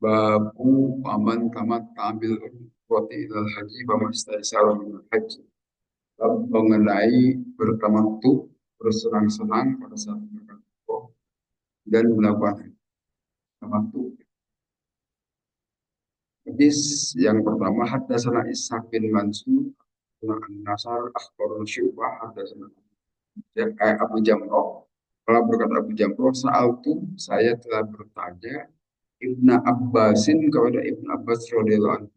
Babu paman tamat tambil roti ilal haji pamastaisara minal haji. Bab mengenai bertamattu, bersenang-senang pada saat melakukan umroh dan melakukan tamattu. Hadis yang pertama haddatsana Ishaq bin Mansur An-Nasar akhbarana Syu'bah haddatsana Abu Jamrah. Kalau berkata Abu Jamrah, sa'altu, saya telah bertanya Ibnu Abbasin kepada Ibnu Abbas radhiyallahu anhu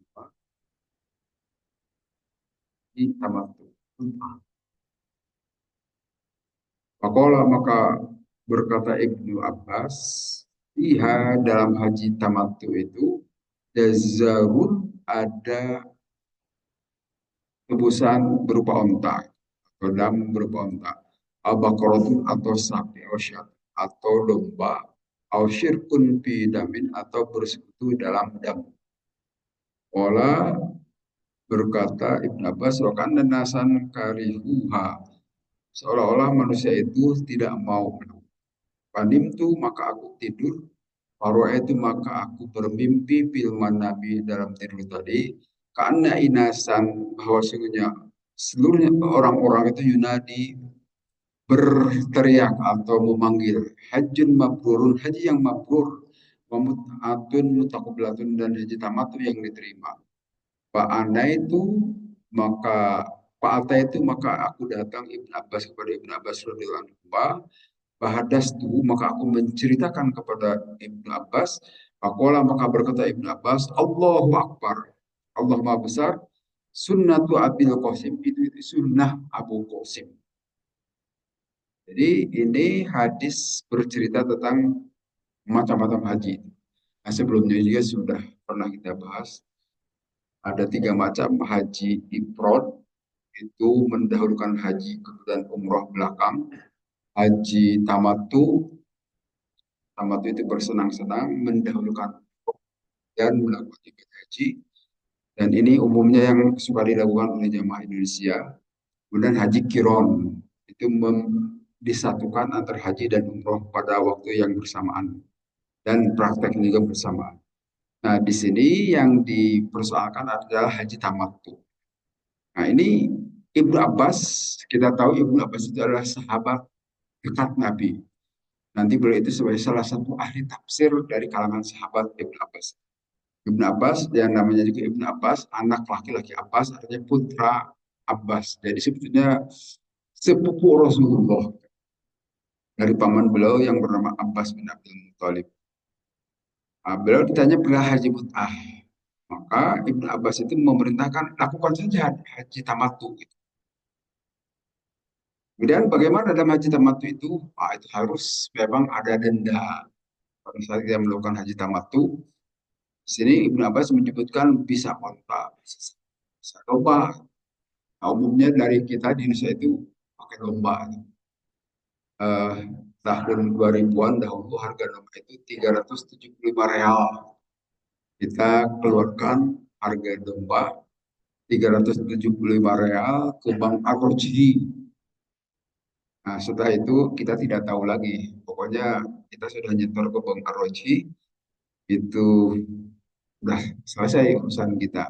di tamattu. Faqala maka berkata Ibnu Abbas, iha dalam haji tamattu itu jazarun ada tebusan berupa onta, atau dam berupa onta, al-baqaratun atau sapi, atau domba, au syirkun fi damin atau bersekutu dalam dam. Ola berkata Ibn Abbas, wakan dan nasan karihuha, seolah-olah manusia itu tidak mau. Panim tu maka aku tidur, Faro'a itu maka aku bermimpi filman Nabi dalam tidur tadi, karena inasan bahwa sungguhnya seluruhnya orang-orang itu Yunani berteriak atau memanggil hajjun mabrurun, haji yang mabrur, atun mutakubilatun dan haji tamatu yang diterima. Pak Ana itu maka Pak Ata itu maka aku datang Ibn Abbas kepada Ibn Abbas radhiyallahu anhu. Bahadas tuh maka aku menceritakan kepada Ibnu Abbas. Pakola maka berkata Ibnu Abbas, Allahu Akbar. Allah Maha Besar. Sunnatu Abil Qasim itu sunnah Abu Qasim. Jadi ini hadis bercerita tentang macam-macam haji. Nah, sebelumnya juga sudah pernah kita bahas. Ada tiga macam haji ifrad, itu mendahulukan haji kemudian umroh belakang. Haji tamatu, tamatu itu bersenang-senang mendahulukan dan melakukan ibadah haji. Dan ini umumnya yang suka dilakukan oleh jamaah Indonesia. Kemudian haji kiron itu disatukan antara haji dan umroh pada waktu yang bersamaan dan prakteknya juga bersamaan. Nah, di sini yang dipersoalkan adalah haji tamattu. Nah, ini Ibnu Abbas, kita tahu Ibnu Abbas itu adalah sahabat dekat Nabi. Nanti beliau itu sebagai salah satu ahli tafsir dari kalangan sahabat Ibnu Abbas. Ibnu Abbas yang namanya juga Ibnu Abbas, anak laki-laki Abbas artinya putra Abbas. Jadi sebetulnya sepupu Rasulullah dari paman beliau yang bernama Abbas bin Abdul Muthalib. Nah, beliau ditanya pernah haji mut'ah. Maka Ibnu Abbas itu memerintahkan lakukan saja haji tamattu. Kemudian bagaimana dalam haji tamattu itu? Itu harus memang ada denda pada saat kita melakukan haji tamattu. Di sini Ibnu Abbas menyebutkan bisa onta, bisa domba. Nah, umumnya dari kita di Indonesia itu pakai domba. Eh, tahun 2000-an dahulu harga domba itu 375 real. Kita keluarkan harga domba 375 real ke Bank Arroji. Nah, setelah itu kita tidak tahu lagi. Pokoknya kita sudah nyetor ke Bank Arroji, itu sudah selesai urusan kita.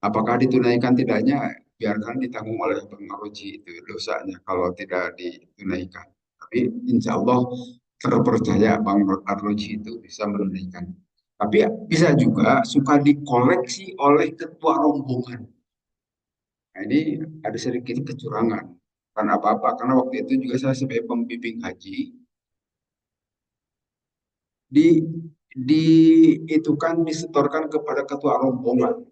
Apakah ditunaikan tidaknya, biarkan ditanggung oleh Bank Arroji itu dosanya kalau tidak ditunaikan. Tapi insya Allah terpercaya Bank Arroji itu bisa menunaikan. Tapi bisa juga suka dikoleksi oleh ketua rombongan. Nah, ini ada sedikit kecurangan. Karena apa-apa? Karena waktu itu juga saya sebagai pembimbing haji, di di itu kan disetorkan kepada ketua rombongan.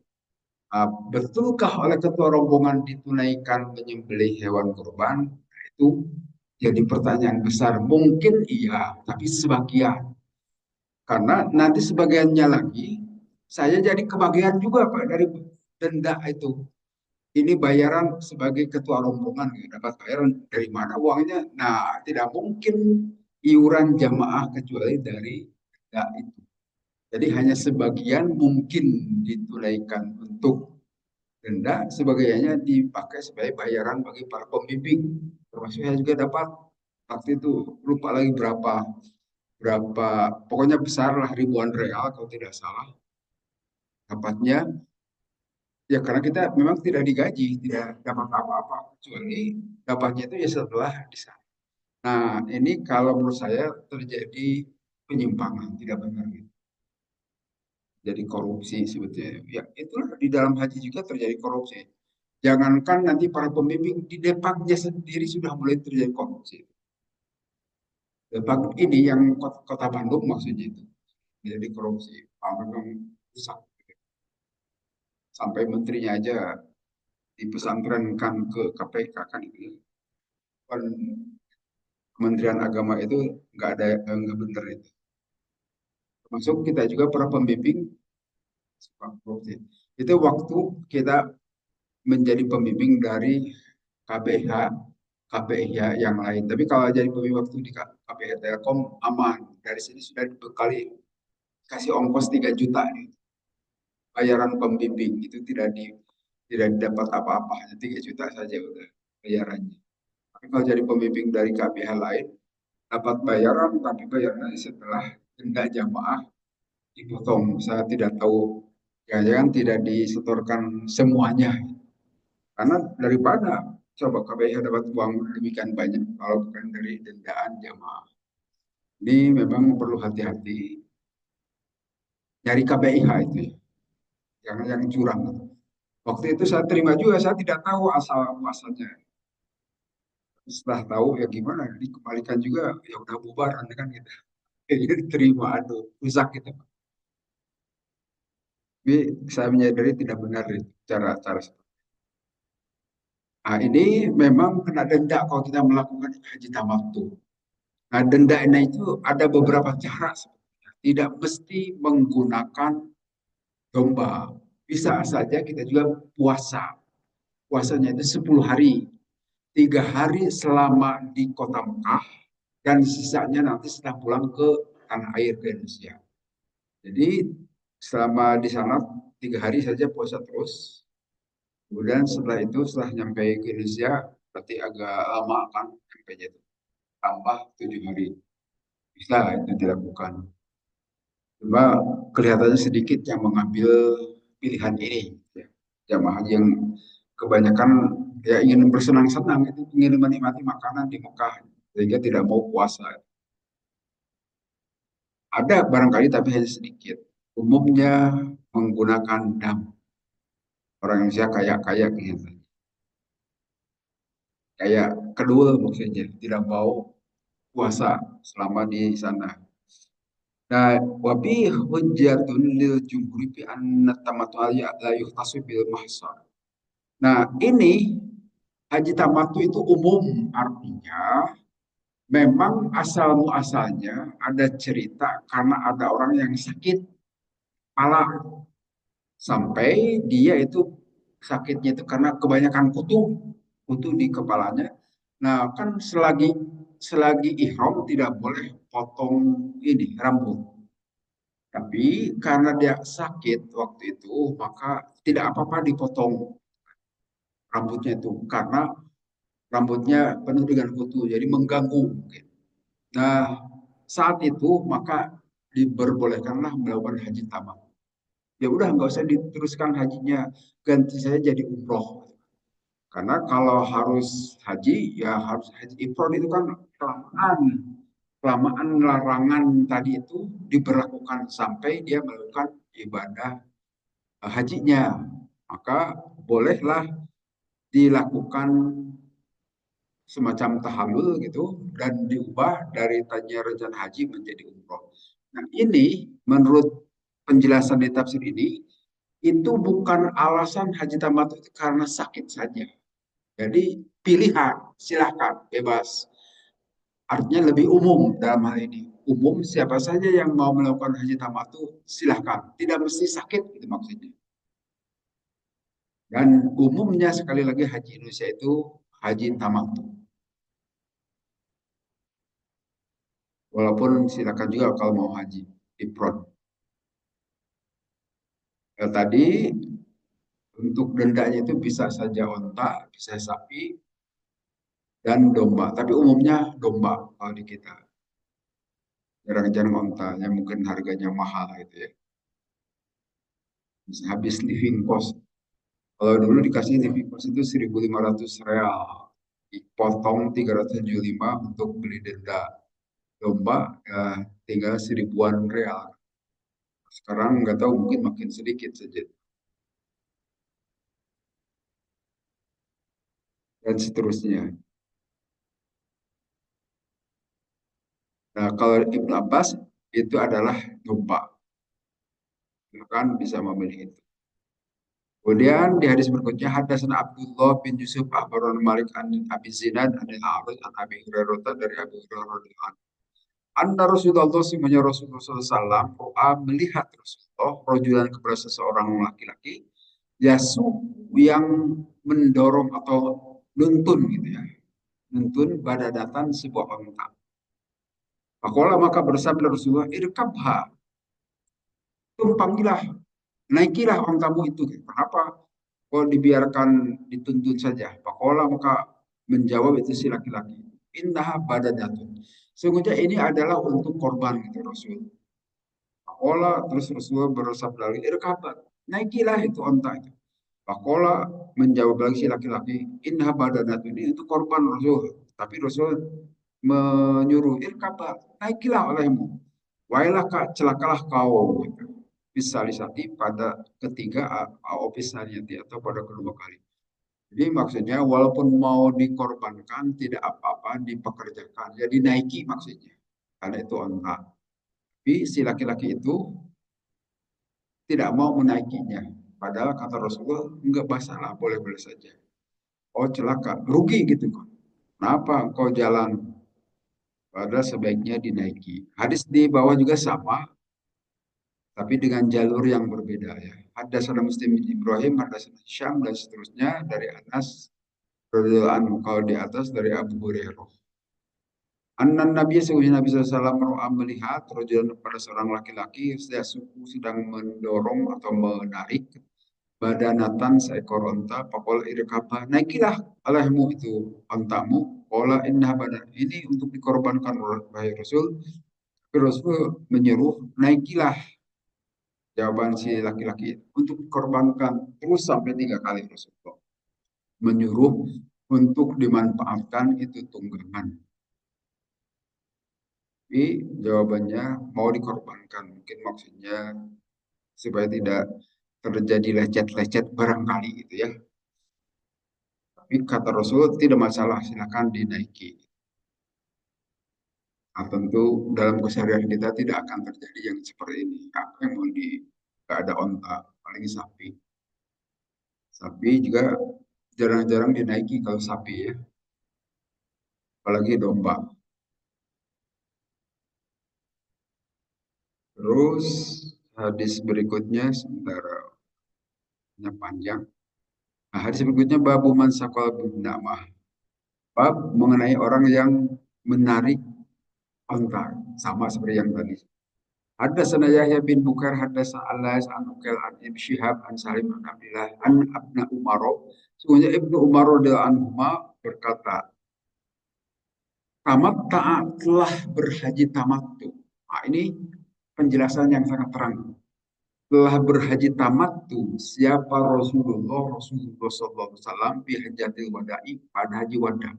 Betulkah oleh ketua rombongan ditunaikan menyembelih hewan kurban? Nah, itu jadi pertanyaan besar. Mungkin iya, tapi sebagian. Karena nanti sebagiannya lagi, saya jadi kebagian juga Pak dari denda itu. Ini bayaran sebagai ketua rombongan, ya, dapat bayaran dari mana uangnya? Nah, tidak mungkin iuran jamaah kecuali dari denda itu. Jadi hanya sebagian mungkin ditunaikan untuk denda, sebagainya dipakai sebagai bayaran bagi para pembimbing. Termasuk saya juga dapat waktu itu lupa lagi berapa. berapa, pokoknya besar lah, ribuan real kalau tidak salah dapatnya. Ya karena kita memang tidak digaji, tidak dapat apa-apa, kecuali dapatnya itu ya setelah di sana. Nah, ini kalau menurut saya terjadi penyimpangan, tidak benar gitu. Jadi korupsi sebetulnya. Ya itulah di dalam haji juga terjadi korupsi. Jangankan nanti para pembimbing di Depaknya sendiri sudah mulai terjadi korupsi. Depak ini yang kota Bandung maksudnya itu jadi korupsi. Memang rusak. Sampai menterinya aja dipesantrenkan ke KPK kan itu ya. Kan Kementerian Agama itu nggak ada, nggak benar itu. Termasuk kita juga para pembimbing suka korupsi. Itu waktu kita menjadi pembimbing dari KBH, KPIH yang lain. Tapi kalau jadi pembimbing waktu di KPIH Telkom aman. Dari sini sudah dibekali kasih ongkos 3 juta nih. Bayaran pembimbing itu tidak dapat apa-apa, hanya 3 juta saja udah bayarannya. Tapi kalau jadi pembimbing dari KPIH lain dapat bayaran, tapi bayarannya setelah denda jamaah dipotong. Saya tidak tahu, jangan-jangan tidak disetorkan semuanya. Karena daripada coba KPIH dapat uang demikian banyak kalau bukan dari dendaan jamaah. Ini memang perlu hati-hati dari KPIH itu ya, jangan yang curang. Waktu itu saya terima juga, saya tidak tahu asal muasalnya. Setelah tahu ya gimana, dikembalikan juga ya udah bubar kan gitu. Jadi terima, aduh, rusak gitu. Tapi saya menyadari tidak benar itu cara-cara seperti itu. Nah, ini memang kena denda kalau kita melakukan haji tamattu. Nah, denda ini itu ada beberapa cara sebenarnya. Tidak mesti menggunakan domba. Bisa saja kita juga puasa. Puasanya itu 10 hari. 3 hari selama di kota Mekah dan sisanya nanti setelah pulang ke tanah air ke Indonesia. Jadi selama di sana 3 hari saja puasa terus. Kemudian setelah itu setelah nyampe ke Indonesia berarti agak lama kan sampai itu tambah 7 hari. Bisa itu dilakukan. Cuma kelihatannya sedikit yang mengambil pilihan ini. Ya. Jamaah yang kebanyakan ya ingin bersenang-senang itu ingin menikmati makanan di Mekah sehingga tidak mau puasa. Ada barangkali tapi hanya sedikit. Umumnya menggunakan dam. Orang Indonesia kayak gitu. Kayak kedua maksudnya tidak mau puasa selama di sana. Nah, wabi hujjatun lil jumhuri fi anna tamattu la yuhtasu bil mahsar. Nah, ini haji tamattu itu umum, artinya memang asal muasalnya ada cerita karena ada orang yang sakit kepala sampai dia itu sakitnya itu karena kebanyakan kutu, kutu di kepalanya. Nah, kan selagi selagi ihram tidak boleh potong ini rambut. Tapi karena dia sakit waktu itu, maka tidak apa-apa dipotong rambutnya itu karena rambutnya penuh dengan kutu, jadi mengganggu mungkin. Nah, saat itu maka diperbolehkanlah melakukan haji tamat. Ya udah nggak usah diteruskan hajinya, ganti saya jadi umroh. Karena kalau harus haji, ya harus haji ifrad itu kan kelamaan. Kelamaan larangan tadi itu diberlakukan sampai dia melakukan ibadah hajinya. Maka bolehlah dilakukan semacam tahallul gitu dan diubah dari tadinya rencana haji menjadi umroh. Nah ini menurut penjelasan di tafsir ini itu bukan alasan haji tamattu itu karena sakit saja. Jadi pilihan, silahkan, bebas. Artinya lebih umum dalam hal ini. Umum siapa saja yang mau melakukan haji tamattu silahkan. Tidak mesti sakit itu maksudnya. Dan umumnya sekali lagi haji Indonesia itu haji tamattu. Walaupun silakan juga kalau mau haji ifrad. Tadi untuk dendanya itu bisa saja onta, bisa sapi, dan domba. Tapi umumnya domba kalau di kita. jarang-jarang onta yang mungkin harganya mahal gitu ya. Bisa habis living cost. Kalau dulu dikasih living cost itu 1.500 real. Dipotong 375 untuk beli denda domba ya, tinggal 1.000-an real. Sekarang nggak tahu mungkin makin sedikit saja dan seterusnya. Nah, kalau Ibnu Abbas itu adalah domba, kan bisa memilih itu. Kemudian di hadis berikutnya hadatsana Abdullah bin Yusuf akhbarana Malik an Abi Zinad an Al-A'raj an Abi Hurairah dari Abi Hurairah radhiyallahu anhu. Anna Rasulullah semuanya Rasulullah SAW melihat Rasulullah rojulan kepada seseorang laki-laki yasu yang mendorong atau nuntun gitu ya, nuntun badadatan sebuah unta. Pakola maka bersabda Rasulullah, irkabha, tumpangilah, naikilah ontamu itu. Kenapa? Kok dibiarkan dituntun saja? Pakola maka menjawab itu si laki-laki. Indah badadatun. Sungguhnya ini adalah untuk korban gitu Rasul. Pakola terus Rasulullah bersabda lagi, irkabat, naikilah itu onta itu. Pakola menjawab lagi si laki-laki, indah badadatun ini untuk korban Rasul. Tapi Rasul menyuruh, irkabat, naikilah olehmu. Wailah kak, celakalah kau. Gitu. Bisalisati pada ketiga opisaliati atau pada kedua kali. Jadi maksudnya walaupun mau dikorbankan tidak apa-apa dipekerjakan. Jadi naiki maksudnya. Karena itu onta. Tapi si laki-laki itu tidak mau menaikinya. Padahal kata Rasulullah enggak masalah, boleh-boleh saja. Oh celaka, rugi gitu kan. Kenapa engkau jalan? Padahal sebaiknya dinaiki. Hadis di bawah juga sama, tapi dengan jalur yang berbeda ya. Haddatsana Muslim bin Ibrahim, haddatsana Syam dan seterusnya dari Anas radhiyallahu anhu kalau di atas dari Abu Hurairah. Anan Nabi sesungguhnya Nabi SAW melihat rajulan pada seorang laki-laki sedang suku sedang mendorong atau menarik badanatan seekor unta. Pakol irkaba naikilah olehmu itu untamu. Pola indah badan ini untuk dikorbankan oleh Rasul. Rasul menyuruh naikilah jawaban si laki-laki untuk dikorbankan terus sampai 3 kali Rasulullah menyuruh untuk dimanfaatkan itu tunggangan. Tapi jawabannya mau dikorbankan. Mungkin maksudnya supaya tidak terjadi lecet-lecet barangkali gitu ya. Tapi kata Rasul tidak masalah, silakan dinaiki. Nah, tentu dalam keseharian kita tidak akan terjadi yang seperti ini. Apa yang mau di nggak ada onta, paling sapi. Sapi juga jarang-jarang dinaiki kalau sapi ya, apalagi domba. Terus hadis berikutnya sementara panjang. Nah, hadis berikutnya babu man sakal bin namah. Bab mengenai orang yang menarik onta sama seperti yang tadi. Hadatsana Yahya bin Bukar hadatsana Al-Lais an Uqail an Ibn Syihab an Salim an Abdillah an Abna Umar. Sungguhnya Ibnu Umar radhiyallahu anhu berkata, tamat taat telah berhaji tamattu. Nah, ini penjelasan yang sangat terang. Telah berhaji tamattu siapa Rasulullah sallallahu alaihi wasallam fi hajatil wada'i pada haji wada.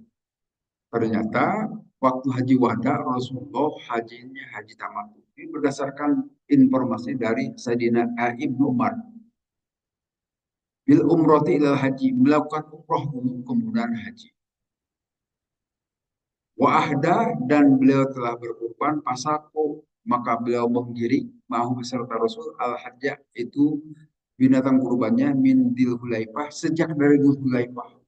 Ternyata waktu haji wada Rasulullah hajinya haji tamattu. Ini berdasarkan informasi dari Sayyidina Ibnu Umar. Bil umrati ilal haji melakukan umroh dulu kemudian haji. Wa ahda dan beliau telah berkorban pasako maka beliau menggiring mahu beserta Rasul al hajjah itu binatang kurbannya min dil hulaifah sejak dari dil hulaifah.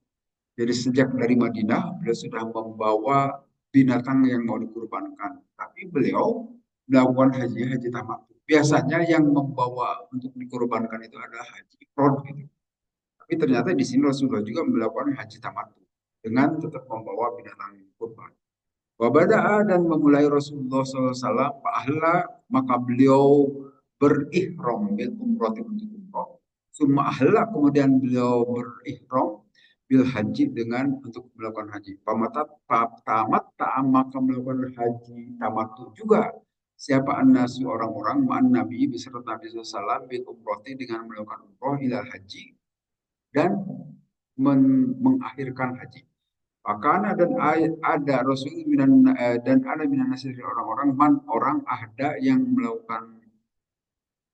Jadi sejak dari Madinah beliau sudah membawa binatang yang mau dikurbankan. Tapi beliau melakukan haji tamat. Biasanya yang membawa untuk dikurbankan itu adalah haji ifrad gitu. Tapi ternyata di sini Rasulullah juga melakukan haji tamat dengan tetap membawa binatang kurban. Wabada'a dan memulai Rasulullah SAW ahla maka beliau berihram bil umrah untuk umrah. Summa ahla kemudian beliau berihram bil haji dengan untuk melakukan haji. Tamat maka melakukan haji tamattu juga siapa annasu orang-orang ma'an Nabi beserta Nabi SAW bil umrohti dengan melakukan umroh ila haji dan mengakhirkan haji. Makana dan ada Rasul dan ada minan nasi dari orang-orang man orang ada yang melakukan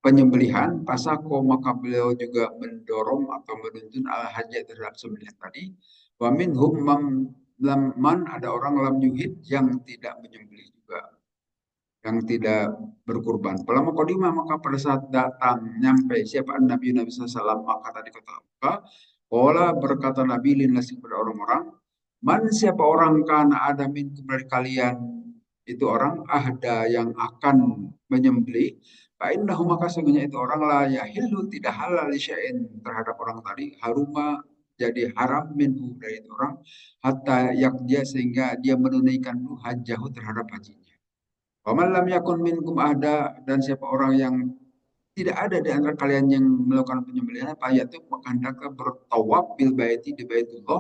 penyembelihan pasako maka beliau juga mendorong atau menuntun al haji terhadap sembelihan tadi. Wa minhum man ada orang lam yuhid yang tidak menyembelih juga, yang tidak berkurban. Kalau kodimah maka pada saat datang nyampe siapa Nabi SAW maka tadi kata Mekah, Ola berkata Nabi linasi kepada orang-orang, man siapa orang kan ada min dari kalian itu orang ada yang akan menyembelih, fa'innahu maka sesungguhnya itu orang lah ya hilu tidak halal syai'in terhadap orang tadi haruma jadi haram minhu dari itu orang hatta yak dia sehingga dia menunaikan hajahu terhadap hajinya. Waman lam yakun minkum ahda dan siapa orang yang tidak ada di antara kalian yang melakukan penyembelihan itu maka hendaklah bertawaf bil baiti di Baitullah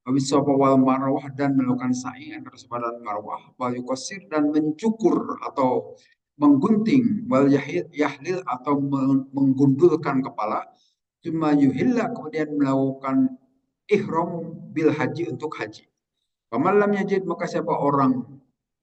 habis safa wal marwah dan melakukan sa'i antara safa dan marwah wal yukosir dan mencukur atau menggunting wal yahlil atau menggundulkan kepala cuma yuhilla kemudian melakukan ihram bil haji untuk haji. Pemalam yajid maka siapa orang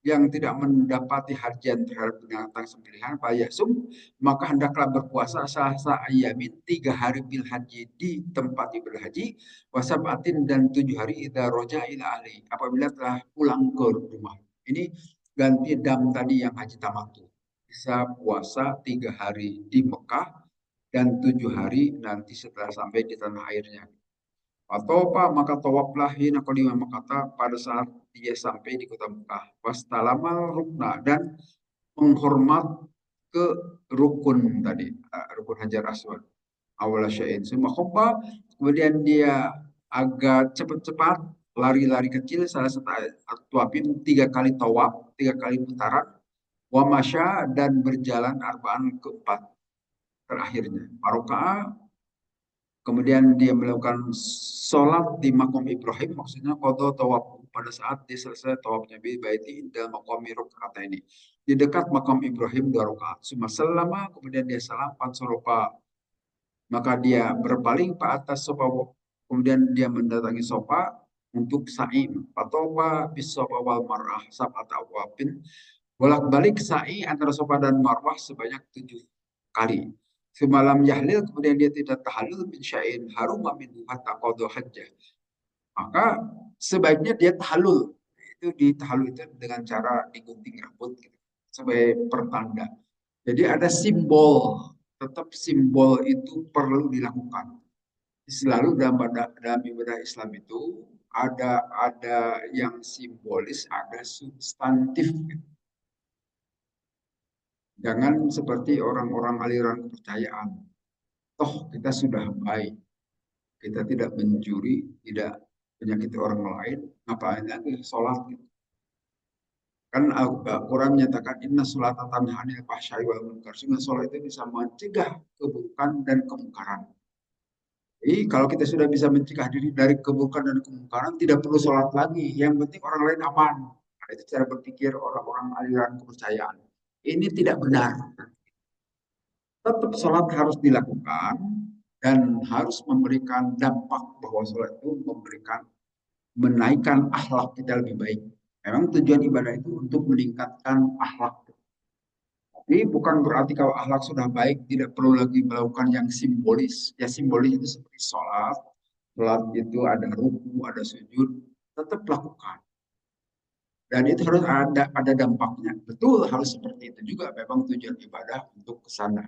yang tidak mendapati hajian terhadap binatang sembelihan sum maka hendaklah berpuasa sahsa ayamin 3 hari bil haji di tempat ibadah haji wasabatin dan 7 hari idza roja ila ahli apabila telah pulang ke rumah. Ini ganti dam tadi yang haji tamattu, bisa puasa 3 hari di Mekah dan 7 hari nanti setelah sampai di tanah airnya. Atau apa maka tawaflah hina qadima makata pada saat dia sampai di kota Mekah. Wastalamal rukna dan menghormat ke rukun tadi, rukun Hajar Aswad. Awal syai'in summa khobba, kemudian dia agak cepat-cepat lari-lari kecil salah satu tuapin 3 kali tawaf, 3 kali putaran, wa masya dan berjalan arbaan keempat terakhirnya. Parokaa kemudian dia melakukan sholat di makom Ibrahim, maksudnya qadha tawaf pada saat dia selesai tawafnya bi baiti inda maqami rakaat ini. Di dekat makam Ibrahim 2 rakaat. Suma selama kemudian dia salam pansoropa maka dia berpaling ke atas sofa kemudian dia mendatangi sofa untuk sa'i patoba bis sofa wal marah sab'at awabin bolak-balik sa'i antara sofa dan marwah sebanyak 7 kali. Semalam yahlil kemudian dia tidak tahalul min syai'in haruma min hatta qadha hajjah. Maka sebaiknya dia tahalul. Itu di tahalul itu dengan cara digunting rambut gitu, sebagai pertanda. Jadi ada simbol, tetap simbol itu perlu dilakukan. Selalu dalam ibadah Islam itu ada yang simbolis, ada substantif. Jangan seperti orang-orang aliran kepercayaan. Toh kita sudah baik, kita tidak mencuri, tidak menyakiti orang lain, ngapain lagi sholat gitu. Kan Al-Quran menyatakan inna sholata tanha 'anil fahsya'i wal munkar. Sehingga sholat itu bisa mencegah keburukan dan kemungkaran. Jadi kalau kita sudah bisa mencegah diri dari keburukan dan kemungkaran, tidak perlu sholat lagi. Yang penting orang lain aman. Nah, itu cara berpikir orang-orang aliran kepercayaan. Ini tidak benar. Tetap sholat harus dilakukan dan harus memberikan dampak bahwa sholat itu memberikan menaikkan akhlak kita lebih baik. Memang tujuan ibadah itu untuk meningkatkan akhlak. Jadi bukan berarti kalau akhlak sudah baik tidak perlu lagi melakukan yang simbolis. Ya simbolis itu seperti sholat. Sholat itu ada ruku, ada sujud, tetap lakukan. Dan itu harus ada dampaknya. Betul harus seperti itu juga memang tujuan ibadah untuk ke sana.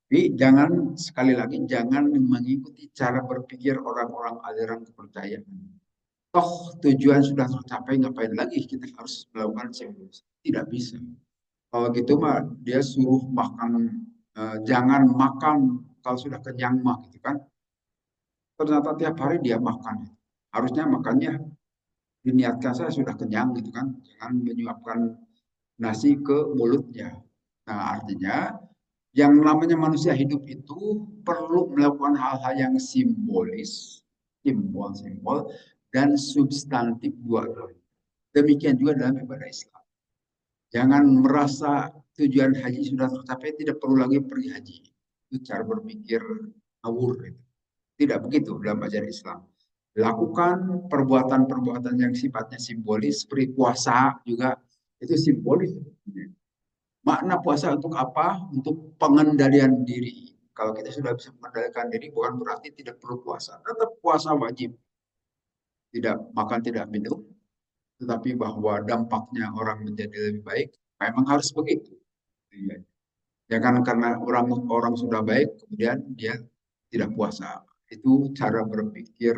Jadi jangan sekali lagi jangan mengikuti cara berpikir orang-orang aliran kepercayaan. Toh tujuan sudah tercapai ngapain lagi kita harus melakukan simbolis? Tidak bisa. Kalau gitu mah dia suruh makan jangan makan kalau sudah kenyang mah gitu kan. Ternyata tiap hari dia makan. Harusnya makannya diniatkan saya sudah kenyang gitu kan. Jangan menyuapkan nasi ke mulutnya. Nah, artinya yang namanya manusia hidup itu perlu melakukan hal-hal yang simbolis, simbol-simbol, dan substantif dua-duanya. Demikian juga dalam ibadah Islam. Jangan merasa tujuan haji sudah tercapai, tidak perlu lagi pergi haji. Itu cara berpikir ngawur. Gitu. Tidak begitu dalam ajaran Islam. Lakukan perbuatan-perbuatan yang sifatnya simbolis, seperti puasa juga, itu simbolis. Makna puasa untuk apa? Untuk pengendalian diri. Kalau kita sudah bisa mengendalikan diri, bukan berarti tidak perlu puasa. Tetap puasa wajib. Tidak makan, tidak minum. Tetapi bahwa dampaknya orang menjadi lebih baik, memang harus begitu. Iya. Jangan karena orang orang sudah baik, kemudian dia tidak puasa. Itu cara berpikir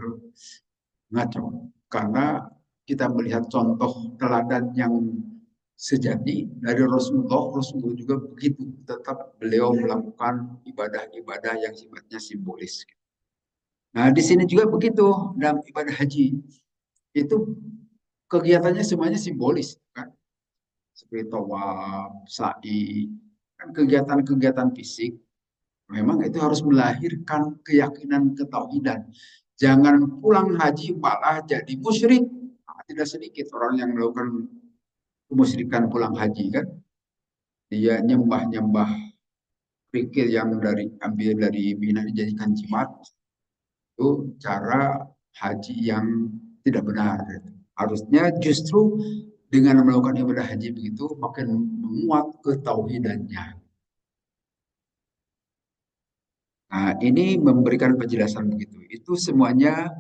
ngaco. Karena kita melihat contoh teladan yang sejati dari Rasulullah, Rasulullah juga begitu. Tetap beliau melakukan ibadah-ibadah yang sifatnya simbolis. Nah, di sini juga begitu dalam ibadah haji. Itu kegiatannya semuanya simbolis, kan? Seperti tawaf, sa'i, kan kegiatan-kegiatan fisik. Memang itu harus melahirkan keyakinan ketauhidan. Jangan pulang haji malah jadi musyrik. Nah, tidak sedikit orang yang melakukan kemusyrikan pulang haji kan. Dia nyembah-nyembah kerikil yang dari ambil dari Mina dijadikan jimat. Itu cara haji yang tidak benar. Harusnya justru dengan melakukan ibadah haji begitu makin menguat ketauhidannya. Nah, ini memberikan penjelasan begitu. Itu semuanya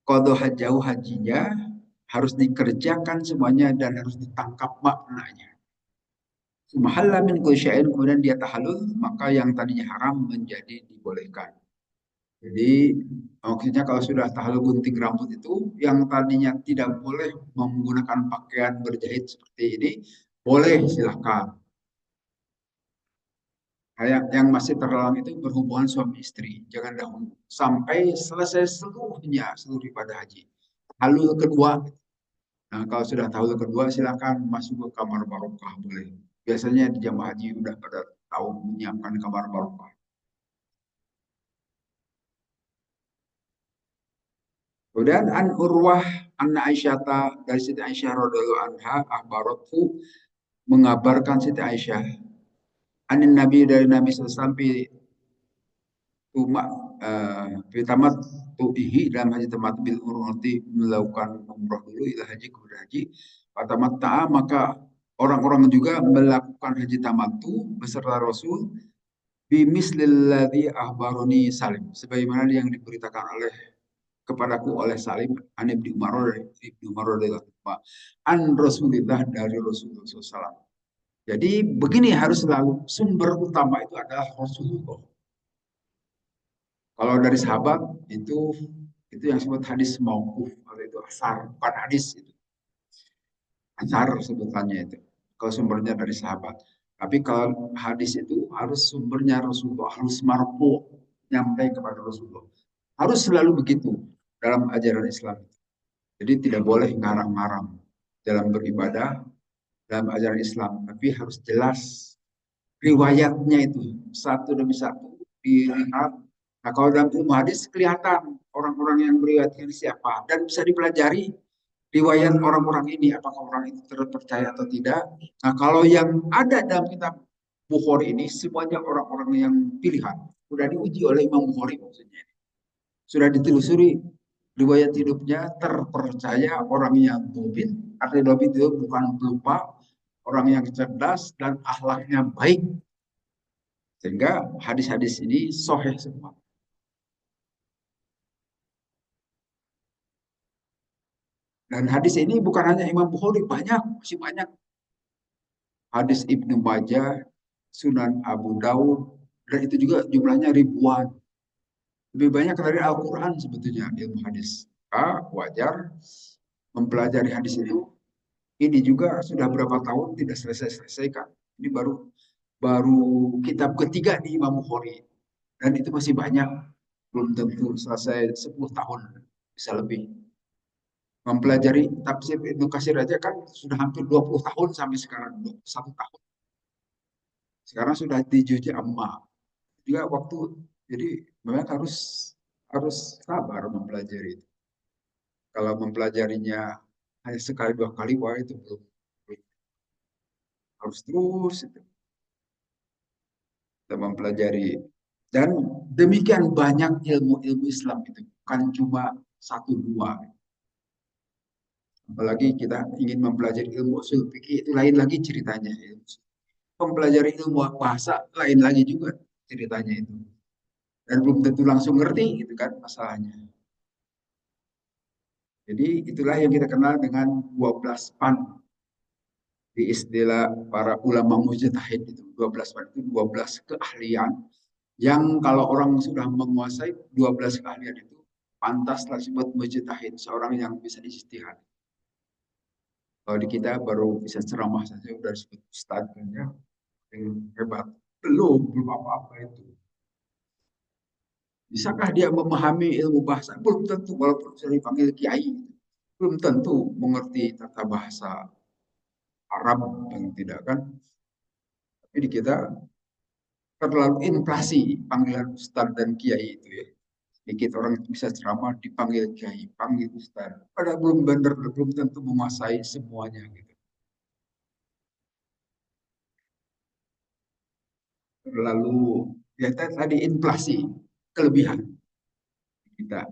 qadha jauh hajinya harus dikerjakan semuanya dan harus ditangkap maknanya. Mahalla min kulli kemudian dia tahallul, maka yang tadinya haram menjadi dibolehkan. Jadi maksudnya kalau sudah tahallul gunting rambut itu yang tadinya tidak boleh menggunakan pakaian berjahit seperti ini, boleh silahkan. Yang masih terlarang itu berhubungan suami istri, jangan dahulu sampai selesai seluruhnya seluruh ibadah haji. Tahallul kedua. Nah, kalau sudah tahun kedua silakan masuk ke kamar barokah boleh. Biasanya di jamaah haji udah pada tahu menyiapkan kamar barokah. Kemudian an Urwah an Aisyah dari Siti Aisyah radhiallahu anha akhbaratku mengabarkan Siti Aisyah anin Nabi dari Nabi sampai Tuma tamat tubihi dalam haji tamat bil urwati melakukan umrah dulu ila haji kemudian haji tamat ta'a maka orang-orang juga melakukan haji tamattu beserta Rasul bimislilladzi ahbaroni Salim sebagaimana yang diberitakan oleh kepadaku oleh Salim an Ibnu Umar radhiyallahu an Rasulillah dari Rasulullah SAW. Jadi begini harus selalu sumber utama itu adalah Rasulullah. Kalau dari sahabat itu yang disebut hadis mauquf atau itu asar, bukan hadis itu. Asar sebutannya itu. Kalau sumbernya dari sahabat. Tapi kalau hadis itu harus sumbernya Rasulullah, harus marfu nyampe kepada Rasulullah. Harus selalu begitu dalam ajaran Islam. Jadi tidak boleh ngarang-ngarang dalam beribadah dalam ajaran Islam, tapi harus jelas riwayatnya itu satu demi satu dilihat. Nah, kalau dalam ilmu hadis kelihatan orang-orang yang meriwayatkan siapa dan bisa dipelajari riwayat orang-orang ini apakah orang itu terpercaya atau tidak. Nah, kalau yang ada dalam kitab Bukhari ini semuanya orang-orang yang pilihan sudah diuji oleh Imam Bukhari maksudnya. Sudah ditelusuri riwayat hidupnya terpercaya orang yang mubin. Artinya mubin itu bukan pelupa, orang yang cerdas dan akhlaknya baik. Sehingga hadis-hadis ini sahih semua. Dan hadis ini bukan hanya Imam Bukhari, banyak, masih banyak. Hadis Ibnu Majah, Sunan Abu Daud, dan itu juga jumlahnya ribuan. Lebih banyak dari Al-Quran sebetulnya ilmu hadis. Wajar mempelajari hadis itu. Ini juga sudah berapa tahun tidak selesai-selesaikan. Ini baru baru kitab ketiga di Imam Bukhari. Dan itu masih banyak. Belum tentu selesai 10 tahun. Bisa lebih. Mempelajari tafsir Ibnu Katsir aja kan sudah hampir 20 tahun sampai sekarang 21 tahun. Sekarang sudah di juz amma. Juga waktu jadi memang harus harus sabar mempelajari itu. Kalau mempelajarinya hanya sekali dua kali wah itu belum. Harus terus itu kita mempelajari. Dan demikian banyak ilmu-ilmu Islam itu, bukan cuma satu dua. Apalagi kita ingin mempelajari ilmu usul fikih itu lain lagi ceritanya. Mempelajari ilmu bahasa lain lagi juga ceritanya itu. Dan belum tentu langsung ngerti gitu kan masalahnya. Jadi itulah yang kita kenal dengan 12 pan di istilah para ulama mujtahid itu. 12 pan itu 12 keahlian yang kalau orang sudah menguasai 12 keahlian itu pantaslah disebut mujtahid, seorang yang bisa ijtihad. Kalau di kita baru bisa ceramah saja udah disebut ustaz kan ya, yang hebat. Belum apa-apa itu. Bisakah dia memahami ilmu bahasa? Belum tentu, walaupun sudah dipanggil kiai. Belum tentu mengerti tata bahasa Arab dan tidak kan. Tapi di kita terlalu inflasi panggilan ustaz dan kiai itu ya. Sedikit orang bisa ceramah dipanggil kiai, panggil ustaz. Padahal belum benar, belum tentu menguasai semuanya gitu. Lalu ya tadi inflasi kelebihan kita.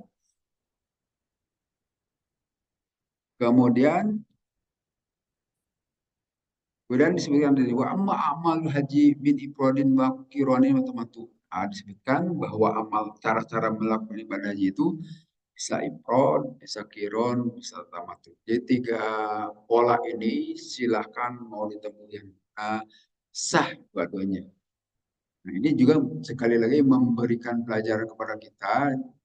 Kemudian Kemudian disebutkan dari wa amma amal haji bin ifradin wa kirani wa tamattu. Disebutkan bahwa amal cara-cara melakukan ibadah haji itu bisa ifrad, bisa kiron, bisa tamattu. Jadi tiga pola ini silakan mau ditemui yang sah dua-duanya. Nah, ini juga sekali lagi memberikan pelajaran kepada kita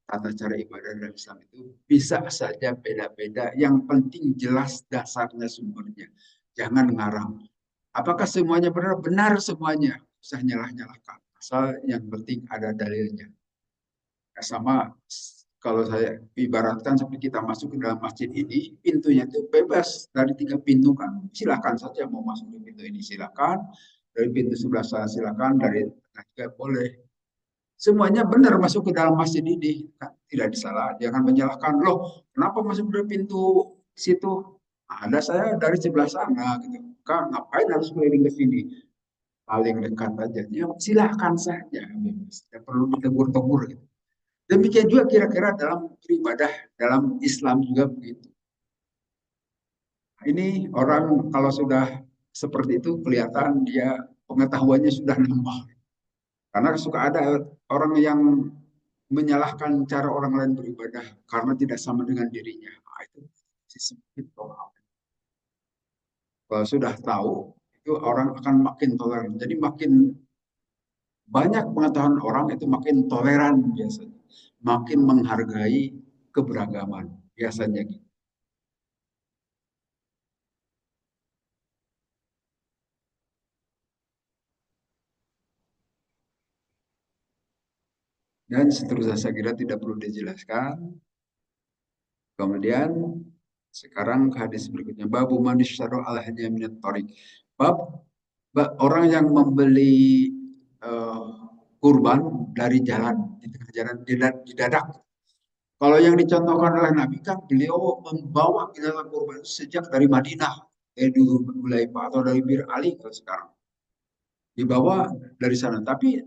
tata cara ibadah dalam Islam itu bisa saja beda-beda. Yang penting jelas dasarnya sumbernya. Jangan ngarang. Apakah semuanya benar? Benar semuanya. Usah nyalah-nyalahkan. Asal yang penting ada dalilnya. Sama kalau saya ibaratkan seperti kita masuk ke dalam masjid ini, pintunya itu bebas dari tiga pintu kan. Silakan saja mau masuk di pintu ini silakan. Dari pintu sebelah sana silakan. Dari tengah juga boleh. Semuanya benar masuk ke dalam masjid ini. Kan? Tidak disalah. Jangan menyalahkan. Loh, kenapa masuk dari pintu situ? Ada saya dari sebelah sana gitu. Kak, ngapain harus keliling ke sini? Paling dekat aja. Ya, silahkan saja. Tidak perlu ditegur-tegur gitu. Demikian juga kira-kira dalam beribadah, dalam Islam juga begitu. Ini orang kalau sudah seperti itu kelihatan dia pengetahuannya sudah nambah. Karena suka ada orang yang menyalahkan cara orang lain beribadah karena tidak sama dengan dirinya. Nah, itu sempit. Kalau sudah tahu, itu orang akan makin toleran. Jadi makin banyak pengetahuan orang itu makin toleran biasanya. Makin menghargai keberagaman biasanya gitu. Dan seterusnya saya kira tidak perlu dijelaskan. Kemudian sekarang hadis berikutnya babu manis syaro al hadiah minat torik. Bab orang yang membeli eh, kurban dari jalan di tengah jalan didadak. Kalau yang dicontohkan oleh Nabi kan beliau membawa binatang kurban sejak dari Madinah, dari dulu Hulaifah atau dari Bir Ali kalau sekarang dibawa dari sana. Tapi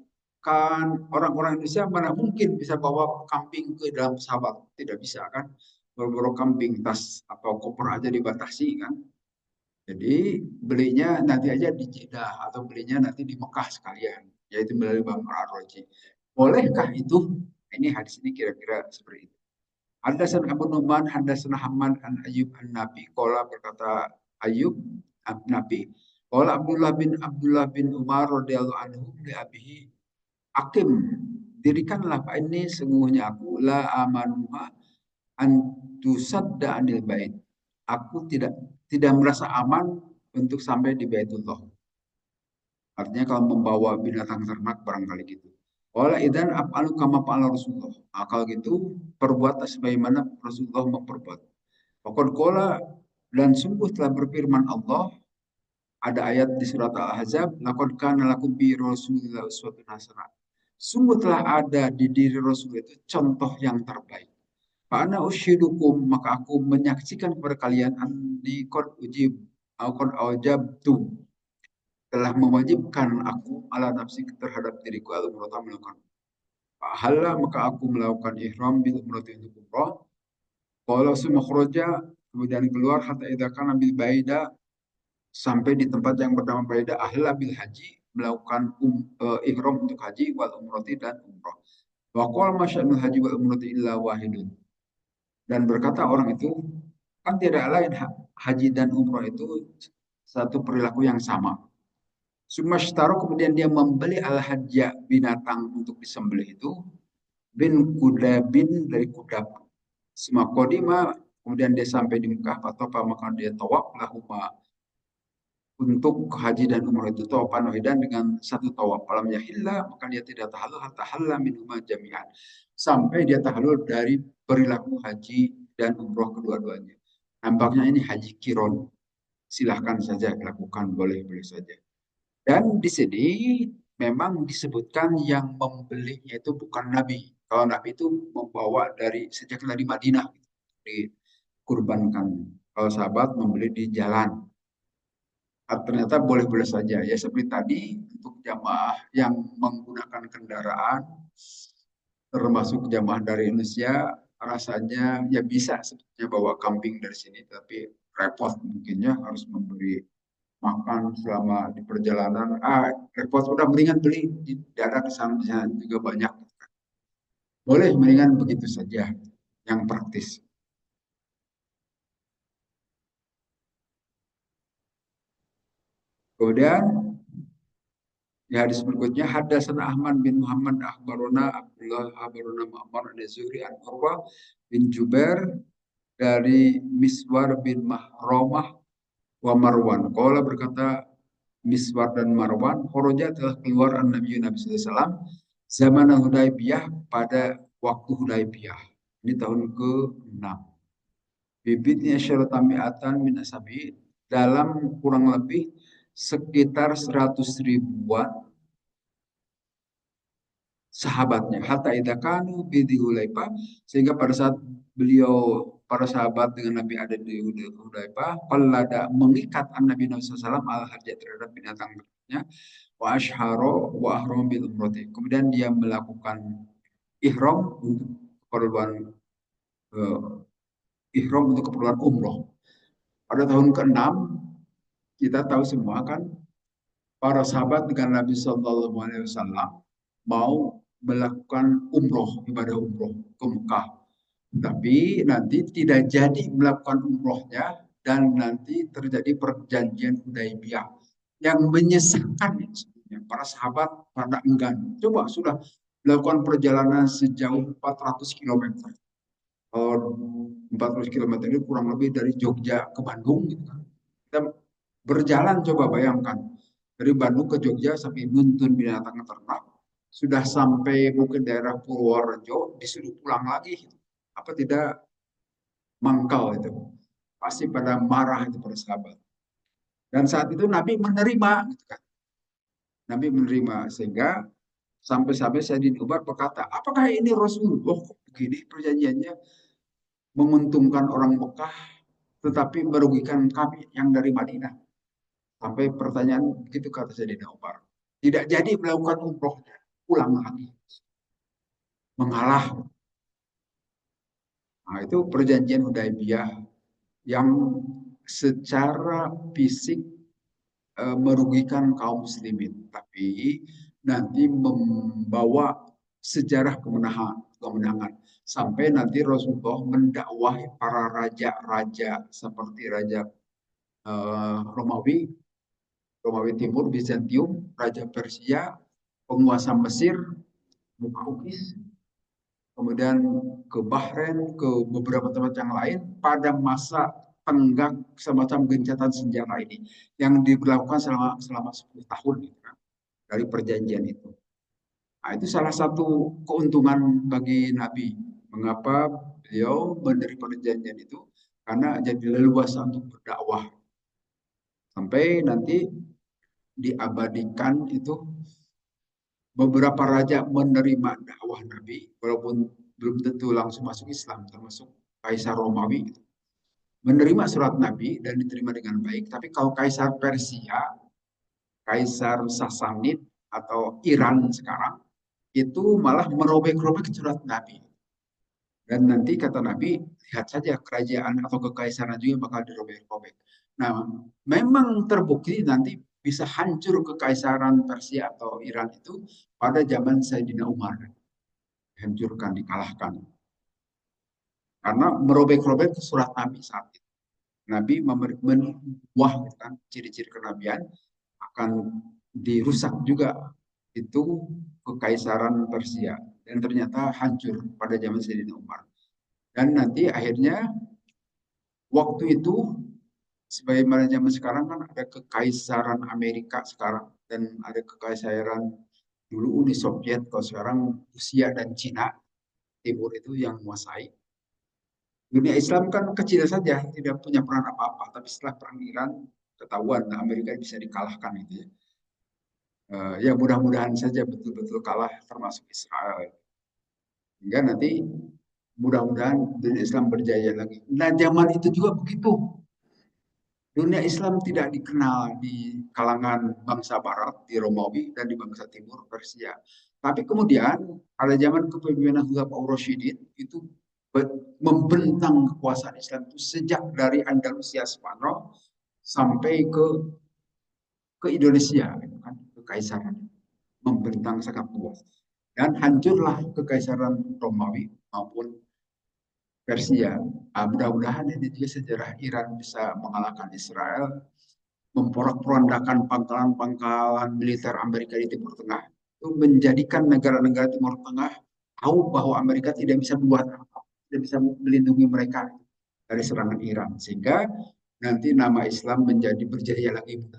kan orang-orang Indonesia mana mungkin bisa bawa kambing ke dalam pesawat? Tidak bisa kan? Bawa kambing tas atau koper aja dibatasi kan? Jadi belinya nanti aja di Jeddah atau belinya nanti di Mekah sekalian, yaitu melalui Bangkar Roji. Bolehkah itu? Ini hadis ini kira-kira seperti itu. Hadasan Abu Numan, hadasan Hamad an Ayub an Nabi. Kola berkata Ayub an Nabi. Kola Abdullah bin Umar radhiyallahu anhu li abihi Akim, dirikanlah Pak ini sungguhnya aku la amanuha antusadda anil bait. Aku tidak merasa aman untuk sampai di Baitullah. Artinya kalau membawa binatang ternak barangkali gitu. Wala idan af'alu kama fa'ala Rasulullah. Nah, kalau gitu perbuat sebagaimana Rasulullah memperbuat. Pokok kola dan sungguh telah berfirman Allah ada ayat di surat Al-Ahzab, laqad kana lakum bi Rasulillah uswatun hasanah. Sungguh telah ada di diri Rasul itu contoh yang terbaik. Karena ushidukum maka aku menyaksikan kepada kalian andi qad ujib au qad awjabtu telah mewajibkan aku ala nafsi terhadap diriku al-umrah melakukan halla maka aku melakukan ihram bil umrati untuk umrah. Kalau summa kharaja kemudian keluar hatta idza kana bil baida sampai di tempat yang bernama Baida ahla bil haji melakukan ihram untuk haji wal umrati dan umrah. Wa qala masya'nul haji wal umrati illa wahidun. Dan berkata orang itu kan tidak lain haji dan umrah itu satu perilaku yang sama. Sumashtaro kemudian dia membeli al hajja binatang untuk disembelih itu bin kuda bin dari kuda. Semua kodima kemudian dia sampai di Mekah atau maka dia tawaf lahuma untuk haji dan umrah itu tawafan wahidan dengan satu tawaf. Falam yahilla maka dia tidak tahallul hatta halla minhuma jami'an. Sampai dia tahallul dari perilaku haji dan umrah kedua-duanya. Nampaknya ini haji kiron. Silahkan saja lakukan, boleh-boleh saja. Dan di sini memang disebutkan yang membelinya itu bukan Nabi. Kalau Nabi itu membawa dari sejak dari Madinah dikurbankan. Kalau sahabat membeli di jalan. Ternyata boleh-boleh saja. Ya seperti tadi untuk jamaah yang menggunakan kendaraan termasuk jamaah dari Indonesia rasanya ya bisa sebetulnya bawa kambing dari sini tapi repot mungkinnya harus memberi makan selama di perjalanan repot udah mendingan beli di daerah ke sana juga banyak boleh mendingan begitu saja yang praktis. Kemudian di hadis berikutnya hadasan Ahmad bin Muhammad akhbarona Abdullah akhbarona Muhammad an Zuhri an Urwa bin Jubair dari Miswar bin Mahromah wa Marwan. Qala berkata Miswar dan Marwan, Khoroja telah keluar an Nabi Nabi SAW zaman Hudaybiyah pada waktu Hudaybiyah. Ini tahun ke-6. Bibitnya syarotami'atan min asabi dalam kurang lebih sekitar 100 ribuan sahabatnya hatta idza kanu bi Dzulaifah sehingga pada saat beliau para sahabat dengan Nabi ada di Dzulaifah qallada mengikat Nabi Nabi SAW al hajjah terhadap binatang ternaknya wa ashharo wa ahram bil umrati kemudian dia melakukan ihram untuk keperluan uh, ihram untuk keperluan umroh pada tahun ke-6 kita tahu semua kan para sahabat dengan Nabi Shallallahu Alaihi Wasallam mau melakukan umroh, ibadah umroh ke Mekah. Tapi nanti tidak jadi melakukan umrohnya dan nanti terjadi perjanjian Hudaybiyah yang menyesakan sebenarnya. Para sahabat pada enggan. Coba sudah melakukan perjalanan sejauh 400 kilometer. 400 kilometer itu kurang lebih dari Jogja ke Bandung. Gitu kan. Kita berjalan coba bayangkan. Dari Bandung ke Jogja sampai nuntun binatang ternak sudah sampai mungkin daerah Purworejo disuruh pulang lagi apa tidak mangkal itu pasti pada marah itu para sahabat dan saat itu Nabi menerima gitu kan Nabi menerima sehingga sampai-sampai Sayyidina Umar berkata apakah ini Rasulullah kok begini perjanjiannya menguntungkan orang Mekah tetapi merugikan kami yang dari Madinah sampai pertanyaan begitu kata Sayyidina Umar tidak jadi melakukan umrohnya pulang lagi mengalah. Nah, itu perjanjian Hudaybiyah yang secara fisik merugikan kaum muslimin, tapi nanti membawa sejarah kemenangan sampai nanti Rasulullah mendakwahi para raja-raja seperti raja Romawi, Romawi Timur, Bizantium, Raja Persia, penguasa Mesir, Mukaukis, kemudian ke Bahrain, ke beberapa tempat yang lain pada masa tenggak semacam gencatan senjata ini yang diberlakukan selama 10 tahun gitu kan, dari perjanjian itu. Nah, itu salah satu keuntungan bagi Nabi. Mengapa beliau menerima perjanjian itu? Karena jadi leluasa untuk berdakwah. Sampai nanti diabadikan itu beberapa raja menerima dakwah Nabi, walaupun belum tentu langsung masuk Islam, termasuk Kaisar Romawi. Menerima surat Nabi dan diterima dengan baik. Tapi kalau Kaisar Persia Kaisar Sasanid atau Iran sekarang itu malah merobek-robek surat Nabi. Dan nanti kata Nabi, lihat saja kerajaan atau kekaisaran juga bakal dirobek-robek. Nah, memang terbukti nanti bisa hancur kekaisaran Persia atau Iran itu pada zaman Sayyidina Umar. Hancurkan, dikalahkan. Karena merobek-robek surat Nabi saat itu. Nabi menubuahkan ciri-ciri kenabian akan dirusak juga itu kekaisaran Persia. Dan ternyata hancur pada zaman Sayyidina Umar. Dan nanti akhirnya waktu itu sebagaimana zaman sekarang kan ada kekaisaran Amerika sekarang dan ada kekaisaran dulu Uni Soviet, kalau sekarang Rusia dan Cina Timur itu yang menguasai. Dunia Islam kan kecil saja, tidak punya peran apa-apa. Tapi setelah perang Iran ketahuan Amerika bisa dikalahkan gitu ya. Ya mudah-mudahan saja betul-betul kalah termasuk Israel. Hingga nanti mudah-mudahan dunia Islam berjaya lagi. Nah zaman itu juga begitu. Dunia Islam tidak dikenal di kalangan bangsa Barat, di Romawi, dan di bangsa Timur, Persia. Tapi kemudian, pada zaman kepemimpinan Khulafaur Rasyidin, itu membentang kekuasaan Islam itu sejak dari Andalusia Spanyol sampai ke Indonesia, gitu kan, kekaisaran membentang sangat luas. Dan hancurlah kekaisaran Romawi maupun Persia. Mudah-mudahan ini juga sejarah Iran bisa mengalahkan Israel, memporak-porandakan pangkalan-pangkalan militer Amerika di Timur Tengah, itu menjadikan negara-negara Timur Tengah tahu bahwa Amerika tidak bisa membuat apa, tidak bisa melindungi mereka dari serangan Iran, sehingga nanti nama Islam menjadi berjaya lagi.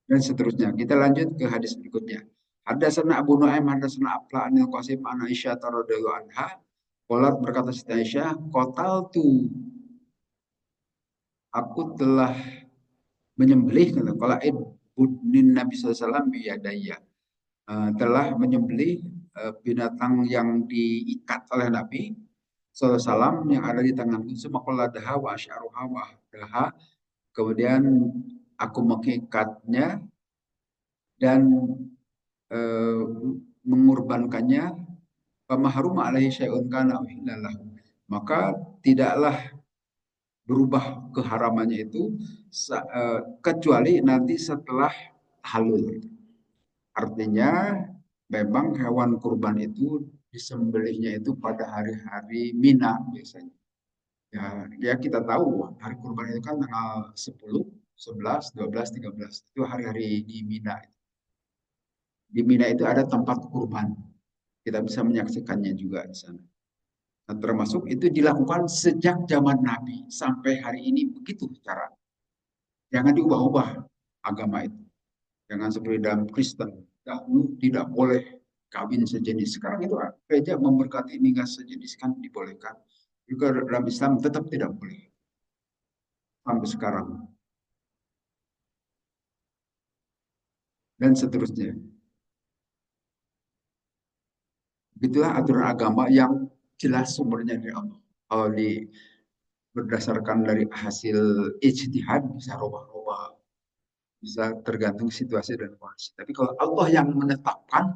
Dan seterusnya. Kita lanjut ke hadis berikutnya. Hadatsana Abu Nuaim hadatsana Afla anil Qasim an Aisyah radhiyallahu anha. Qalat berkata Siti Aisyah, qataltu, aku telah menyembelih kata qalaid budnin Nabi sallallahu alaihi wasallam biyadaya. Telah menyembelih binatang yang diikat oleh Nabi sallallahu alaihi wasallam yang ada di tanganku. Sumaqalladaha wa asy'aruha wa daha. Kemudian aku mengikatnya dan eh, mengorbankannya, pamahruma alaihi syai'un kana uhillalahu, maka tidaklah berubah keharamannya itu kecuali nanti setelah halul. Artinya memang hewan kurban itu disembelihnya itu pada hari-hari Mina biasanya. Ya, ya kita tahu hari kurban itu kan tanggal 10, 11, 12, 13. Itu hari-hari di Mina. Di Mina itu ada tempat kurban. Kita bisa menyaksikannya juga di sana. Nah, termasuk itu dilakukan sejak zaman Nabi sampai hari ini begitu cara. Jangan diubah-ubah agama itu. Jangan seperti dalam Kristen. Dahulu tidak boleh kawin sejenis. Sekarang itu gereja memberkati nikah sejenis kan dibolehkan. Juga dalam Islam tetap tidak boleh. Sampai sekarang. Dan seterusnya. Itulah aturan agama yang jelas sumbernya dari Allah. Kalau berdasarkan dari hasil ijtihad bisa robah-robah, bisa tergantung situasi dan kondisi. Tapi kalau Allah yang menetapkan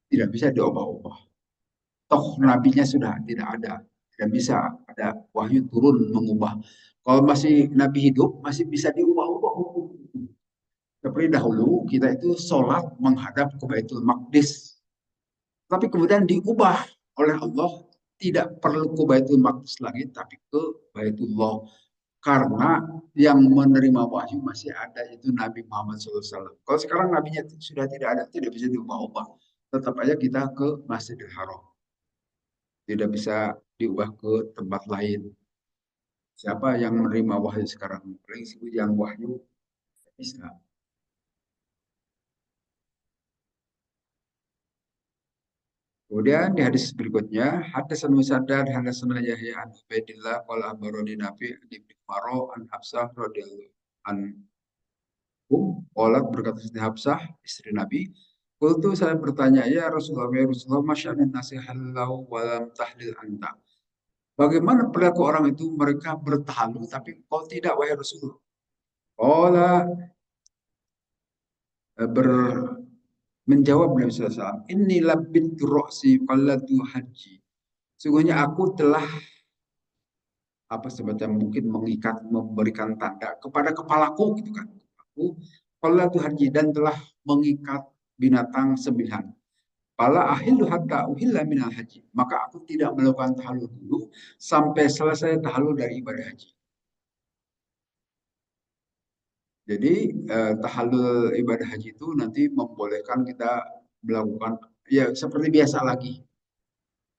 tidak bisa diubah-ubah. Toh nabinya sudah tidak ada, tidak bisa ada wahyu turun mengubah. Kalau masih nabi hidup masih bisa diubah-ubah hukum. Seperti dahulu kita itu sholat menghadap ke Baitul Maqdis, tapi kemudian diubah oleh Allah tidak perlu ke Baitul Maqdis lagi, tapi ke Baitullah. Karena yang menerima wahyu masih ada itu Nabi Muhammad SAW. Kalau sekarang nabinya sudah tidak ada, tidak bisa diubah-ubah. Tetap aja kita ke Masjidil Haram. Tidak bisa diubah ke tempat lain. Siapa yang menerima wahyu sekarang? Paling yang wahyu bisa. Kemudian di hadis berikutnya, hadasan Musaddad, hadasan Yahya an Ubaidillah, qala akhbarani Nafi an Ibnu Umar an Hafsah radhiyallahu anhu. Qala berkata Siti Hafsah, istri Nabi, Kultu saya bertanya, ya Rasulullah, masya'anin nasi halau walam tahlil anta. Bagaimana perilaku orang itu? Mereka bertahalul, tapi kau tidak, wahai Rasulullah. Allah ber menjawab Nabi SAW, ini labit roksi falatu haji. Sungguhnya aku telah apa semacam mungkin mengikat, memberikan tanda kepada kepalaku gitu kan. Aku falatu haji dan telah mengikat binatang sembilan. Pala ahilu hatta uhilla minal haji. Maka aku tidak melakukan tahalul dulu sampai selesai tahalul dari ibadah haji. Jadi tahalul ibadah haji itu nanti membolehkan kita melakukan ya seperti biasa lagi.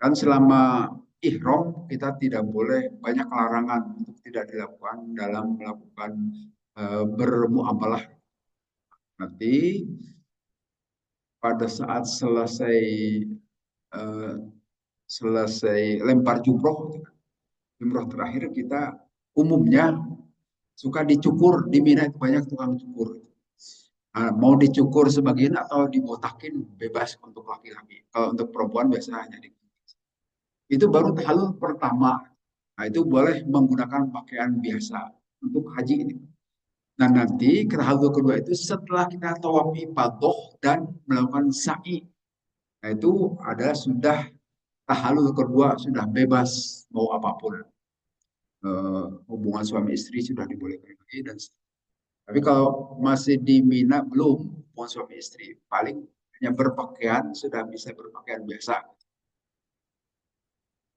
Kan selama ihram kita tidak boleh banyak larangan untuk tidak dilakukan dalam melakukan bermuamalah. Nanti pada saat eh, selesai lempar jumroh, jumroh terakhir kita umumnya suka dicukur di Mina itu banyak tukang cukur. Nah, mau dicukur sebagian atau dibotakin bebas untuk laki-laki. Kalau untuk perempuan biasanya hanya di itu baru tahalul pertama. Nah, itu boleh menggunakan pakaian biasa untuk haji ini. Nah, nanti tahalul kedua itu setelah kita tawaf ifadah dan melakukan sa'i. Nah, itu adalah sudah tahalul kedua, sudah bebas mau apapun. Hubungan suami istri sudah dibolehkan lagi dan tapi kalau masih di Mina belum hubungan suami istri, paling hanya berpakaian sudah bisa berpakaian biasa.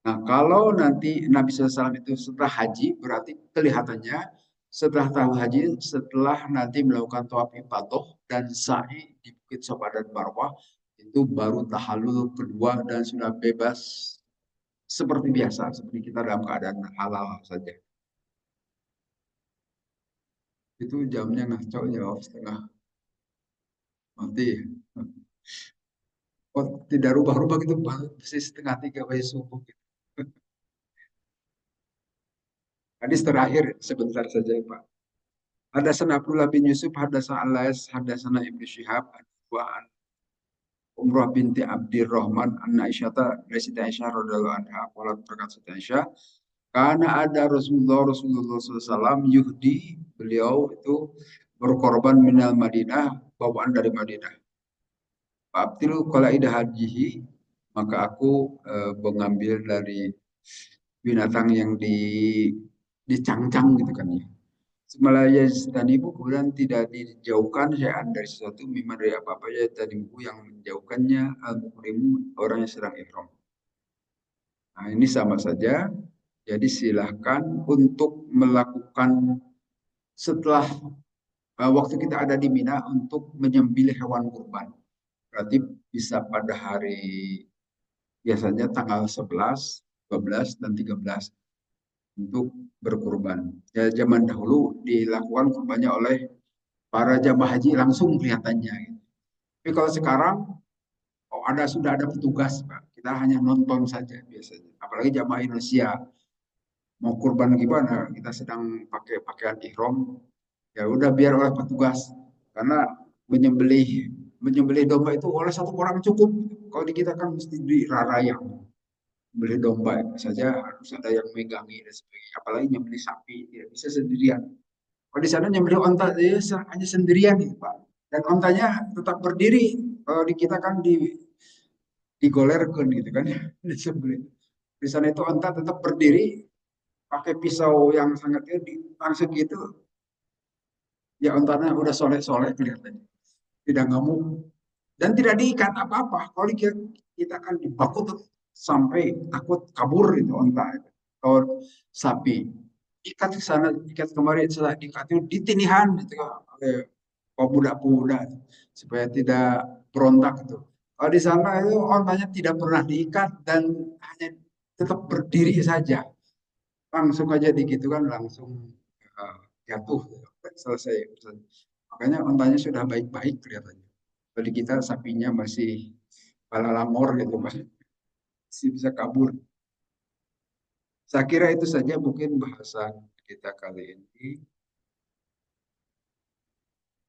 Nah, kalau nanti Nabi SAW itu setelah haji, berarti kelihatannya setelah tahu haji, setelah nanti melakukan tawaf ifadah dan sa'i di Bukit Safa dan Marwah, itu baru tahallul kedua dan sudah bebas seperti biasa, seperti kita dalam keadaan halal saja. Itu jamnya ngaco jawab setengah mati. Oh, tidak rubah-rubah gitu, pasti setengah tiga bayi subuh. Gitu. Hadis terakhir sebentar saja Pak. Hadatsana Abdullah bin Yusuf, hadatsana Al-Lais, hadatsana Ibnu Syihab, wa an Umrah binti Abdurrahman, anna Aisyah, dari Siti Aisyah radhiyallahu anha, qalat berkata Siti Aisyah, karena ada Rasulullah SAW yuhdi, beliau itu berkorban minal Madinah, bawaan dari Madinah. Abtilu qalaidah hajihi, maka aku mengambil dari binatang yang dicangcang gitu kan ya. Semalaya tanibu kemudian tidak dijauhkan syai'an dari sesuatu mimma dari apa-apa ya tanibu yang menjauhkannya al-muhrimu orang yang sedang ihram. Nah, ini sama saja. Jadi silahkan untuk melakukan setelah waktu kita ada di Mina untuk menyembelih hewan kurban. Berarti bisa pada hari biasanya tanggal 11, 12, dan 13 untuk berkurban. Ya, zaman dahulu dilakukan kurbannya oleh para jamaah haji langsung kelihatannya. Tapi kalau sekarang oh sudah ada petugas, Pak. Kita hanya nonton saja biasanya. Apalagi jamaah Indonesia mau kurban gimana? Kita sedang pakai pakaian ihram, ya udah biar oleh petugas. Karena menyembelih menyembelih domba itu oleh satu orang cukup. Kalau di kita kan mesti dirarayang. Beli domba saja harus ada yang megangi dan sebagainya. Apalagi nyembelih sapi, tidak bisa sendirian. Kalau di sana nyembelih onta dia hanya sendirian gitu Pak. Dan ontanya tetap berdiri. Kalau di kita kan digolerkan gitu kan disembelih. Di sana itu onta tetap berdiri pakai pisau yang sangat di langsung gitu. Ya ontanya udah soleh-soleh kelihatannya. Tidak ngamuk dan tidak diikat apa-apa. Kalau kita kan dibakut sampai takut kabur itu onta atau sapi. Ikat ke sana, ikat kemari, setelah diikat itu ditinihan gitu oleh pemuda-pemuda supaya tidak berontak itu. Kalau di sana itu ontanya tidak pernah diikat dan hanya tetap berdiri saja. Langsung aja digitu kan langsung uh, jatuh selesai. Makanya ontanya sudah baik-baik kelihatannya. Kalau di kita sapinya masih pala lamor gitu masih bisa kabur. Saya kira itu saja mungkin bahasan kita kali ini.